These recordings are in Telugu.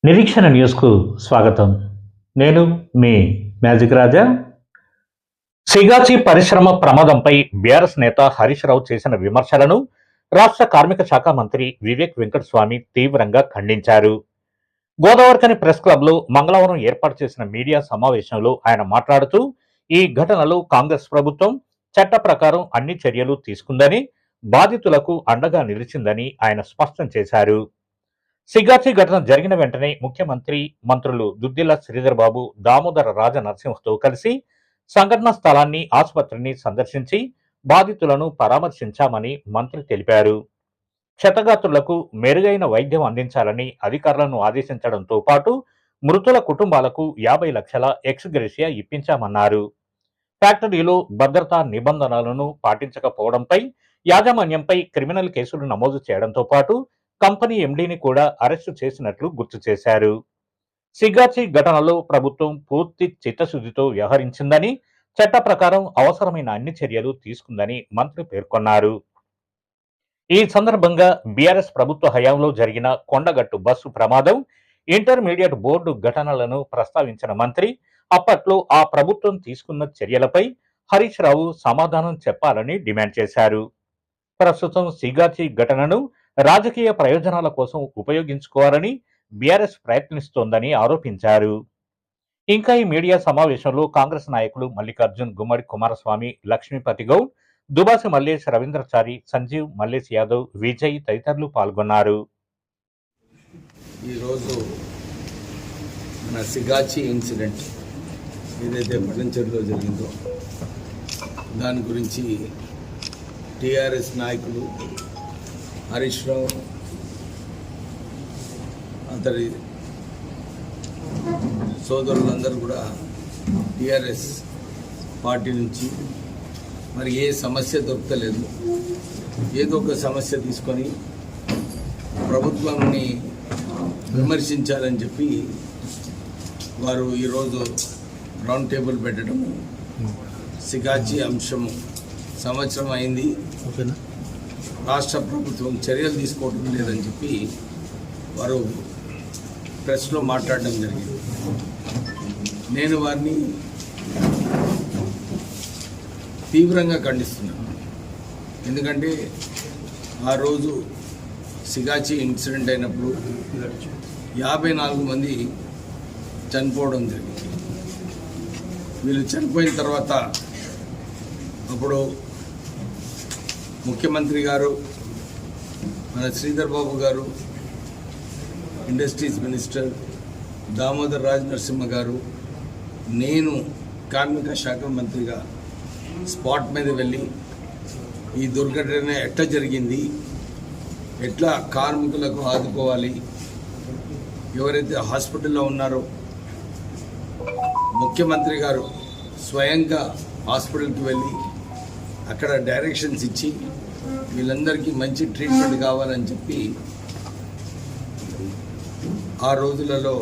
నిరీక్షణ న్యూస్కు స్వాగతం. నేను మీ మ్యాజిక్ రాజా. సిగాచి పరిశ్రమ ప్రమాదంపై బీఆర్ఎస్ నేత హరీష్ రావు చేసిన విమర్శలను రాష్ట్ర కార్మిక శాఖ మంత్రి వివేక్ వెంకటస్వామి తీవ్రంగా ఖండించారు. గోదావరిఖని ప్రెస్ క్లబ్లో మంగళవారం ఏర్పాటు చేసిన మీడియా సమావేశంలో ఆయన మాట్లాడుతూ, ఈ ఘటనలో కాంగ్రెస్ ప్రభుత్వం చట్ట ప్రకారం అన్ని చర్యలు తీసుకుందని, బాధితులకు అండగా నిలిచిందని ఆయన స్పష్టం చేశారు. సిగాచి ఘటన జరిగిన వెంటనే ముఖ్యమంత్రి, మంత్రులు దుద్దిల్ల శ్రీధర్ బాబు, దామోదర రాజ నరసింహతో కలిసి సంఘటనా స్థలాన్ని, ఆసుపత్రిని సందర్శించి బాధితులను పరామర్శించామని మంత్రి తెలిపారు. క్షతగాత్రులకు మెరుగైన వైద్యం అందించాలని అధికారులను ఆదేశించడంతో పాటు మృతుల కుటుంబాలకు 50 లక్షల ఎక్స్‌గ్రేషియా ఇప్పించామన్నారు. ఫ్యాక్టరీలో భద్రతా నిబంధనలను పాటించకపోవడంపై యాజమాన్యంపై క్రిమినల్ కేసులు నమోదు చేయడంతో పాటు కంపెనీ ఎండీని కూడా అరెస్టు చేసినట్లు గుర్తు చేశారు. సిగాచి ఘటనలో ప్రభుత్వం పూర్తి చిత్తశుద్ధితో వ్యవహరించిందని, చట్ట ప్రకారం అవసరమైన అన్ని చర్యలు తీసుకుందని మంత్రి పేర్కొన్నారు. ఈ సందర్భంగా బీఆర్ఎస్ ప్రభుత్వ హయాంలో జరిగిన కొండగట్టు బస్సు ప్రమాదం, ఇంటర్మీడియట్ బోర్డు ఘటనలను ప్రస్తావించిన మంత్రి అప్పట్లో ఆ ప్రభుత్వం తీసుకున్న చర్యలపై హరీష్ రావు సమాధానం చెప్పాలని డిమాండ్ చేశారు. ప్రస్తుతం సిగాచి ఘటనను రాజకీయ ప్రయోజనాల కోసం ఉపయోగించుకోవాలని బీఆర్ఎస్ ప్రయత్నిస్తోందని ఆరోపించారు. ఇంకా ఈ మీడియా సమావేశంలో కాంగ్రెస్ నాయకులు మల్లికార్జున్, గుమ్మడి కుమారస్వామి, లక్ష్మీపతి గౌడ్, దుబాసి మల్లేష్, రవీంద్రచారి, సంజీవ్, మల్లేష్ యాదవ్, విజయ్ తదితరులు పాల్గొన్నారు. ఈరోజు మన సిగాచి ఇన్సిడెంట్ ఏదైతే పడంచెరులో జరిగిందో దాని గురించి టీఆర్ఎస్ నాయకులు హరీష్ రావు, అతడి సోదరులందరూ కూడా టీఆర్ఎస్ పార్టీ నుంచి మరి ఏ సమస్య దొరకలేదు, ఏదో ఒక సమస్య తీసుకొని ప్రభుత్వాన్ని విమర్శించాలని చెప్పి వారు ఈరోజు రౌండ్ టేబుల్ పెట్టడము. సిగాచి అంశము సంవత్సరం అయింది, రాష్ట్ర ప్రభుత్వం చర్యలు తీసుకోవడం లేదని చెప్పి వారు ప్రెస్లో మాట్లాడడం జరిగింది. నేను వారిని తీవ్రంగా ఖండిస్తున్నాను. ఎందుకంటే ఆ రోజు సిగాచి ఇన్సిడెంట్ అయినప్పుడు 54 మంది చనిపోవడం జరిగింది. వీళ్ళు చనిపోయిన తర్వాత అప్పుడు ముఖ్యమంత్రి గారు, మన శ్రీధర్ బాబు గారు, ఇండస్ట్రీస్ మినిస్టర్ దామోదర్ రాజ్ నరసింహ గారు, నేను కార్మిక శాఖ మంత్రిగా స్పాట్ మీద వెళ్ళి ఈ దుర్ఘటన ఎట్లా జరిగింది, ఎట్లా కార్మికులకు ఆదుకోవాలి, ఎవరైతే హాస్పిటల్లో ఉన్నారో ముఖ్యమంత్రి గారు స్వయంగా హాస్పిటల్కి వెళ్ళి అక్కడ డైరెక్షన్స్ ఇచ్చి వీళ్ళందరికీ మంచి ట్రీట్మెంట్ కావాలని చెప్పి ఆ రోజులలో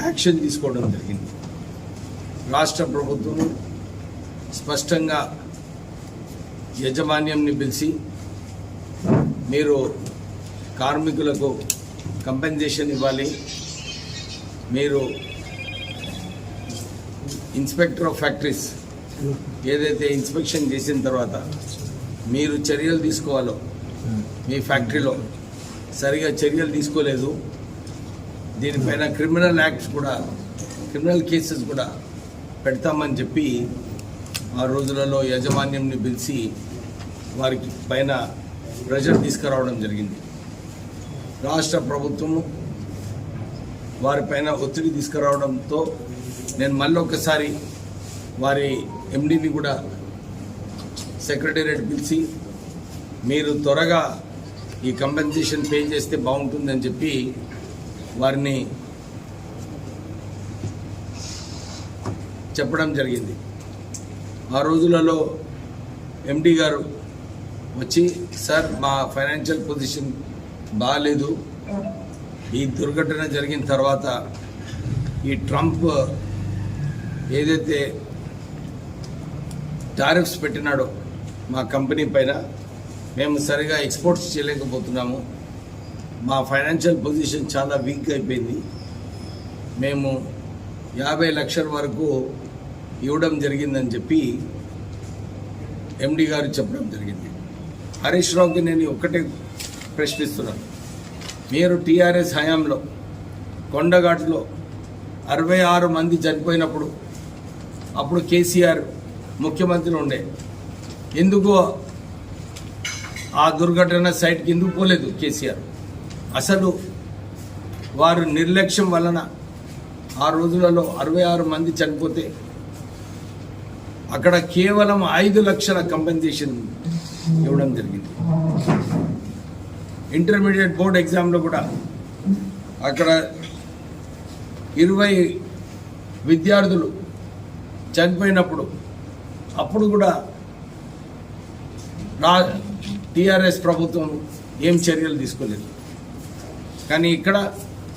యాక్షన్ తీసుకోవడం జరిగింది. రాష్ట్ర ప్రభుత్వం స్పష్టంగా యాజమాన్యంని పిలిచి మీరు కార్మికులకు కంపెన్సేషన్ ఇవ్వాలి, మీరు ఇన్స్పెక్టర్ ఆఫ్ ఫ్యాక్టరీస్ ఏదైతే ఇన్స్పెక్షన్ చేసిన తర్వాత మీరు చర్యలు తీసుకోవాలో, మీ ఫ్యాక్టరీలో సరిగా చర్యలు తీసుకోలేదు, దీనిపైన క్రిమినల్ యాక్ట్స్ కూడా, క్రిమినల్ కేసెస్ కూడా పెడతామని చెప్పి ఆ రోజులలో యాజమాన్యంని పిలిచి వారికి పైన ప్రెషర్ తీసుకురావడం జరిగింది. రాష్ట్ర ప్రభుత్వము వారిపైన ఒత్తిడి తీసుకురావడంతో నేను మళ్ళీ ఒకసారి వారి ఎండీని కూడా సెక్రటేరియట్ పిలిచి మీరు త్వరగా ఈ కంపెన్సేషన్ పే చేస్తే బాగుంటుందని చెప్పి వారిని చెప్పడం జరిగింది. ఆ రోజులలో ఎండీ గారు వచ్చి, సార్ మా ఫైనాన్షియల్ పొజిషన్ బాగాలేదు, ఈ దుర్ఘటన జరిగిన తర్వాత ఈ ట్రంప్ ఏదైతే టారిఫ్స్ పెట్టినాడో మా కంపెనీ పైన, మేము సరిగా ఎక్స్పోర్ట్స్ చేయలేకపోతున్నాము, మా ఫైనాన్షియల్ పొజిషన్ చాలా వీక్ అయిపోయింది. మేము 50 లక్షల వరకు ఇవ్వడం జరిగిందని చెప్పి ఎండి గారు చెప్పడం జరిగింది. హరీష్ రావుకి నేను ఒక్కటే ప్రశ్నిస్తున్నాను. మీరు టీఆర్ఎస్ హయాంలో కొండఘాట్లో 66 మంది చనిపోయినప్పుడు అప్పుడు కేసీఆర్ ముఖ్యమంత్రి ఉండే, ఎందుకు ఆ దుర్ఘటన సైట్కి ఎందుకు పోలేదు కేసీఆర్? అసలు వారు నిర్లక్ష్యం వలన ఆ రోజులలో 66 మంది చనిపోతే అక్కడ కేవలం 5 లక్షల కంపెన్సేషన్ ఇవ్వడం జరిగింది. ఇంటర్మీడియట్ బోర్డ్ ఎగ్జామ్లో కూడా అక్కడ 20 విద్యార్థులు చనిపోయినప్పుడు అప్పుడు కూడా టీఆర్ఎస్ ప్రభుత్వం ఏం చర్యలు తీసుకోలేదు. కానీ ఇక్కడ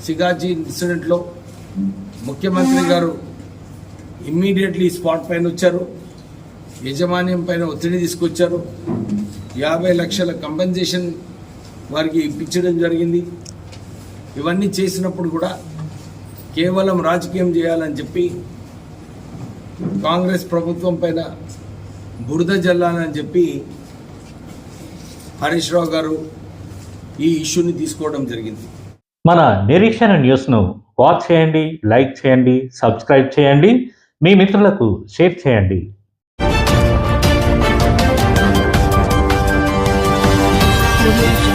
సిగాజీ ఇన్సిడెంట్లో ముఖ్యమంత్రి గారు ఇమ్మీడియట్లీ స్పాట్ పైన వచ్చారు, యాజమాన్యం పైన ఒత్తిడి తీసుకొచ్చారు, 50 లక్షల కంపెన్సేషన్ వారికి ఇప్పించడం జరిగింది. ఇవన్నీ చేసినప్పుడు కూడా కేవలం రాజకీయం చేయాలని చెప్పి కాంగ్రెస్ ప్రభుత్వం పైన బురద జల్లాలని చెప్పి హరీష్ రావు గారు ఈ ఇష్యూని తీసుకోవడం జరిగింది. మన నిరీక్షణ న్యూస్ను వాచ్ చేయండి, లైక్ చేయండి, సబ్స్క్రైబ్ చేయండి, మీ మిత్రులకు షేర్ చేయండి. Revolution.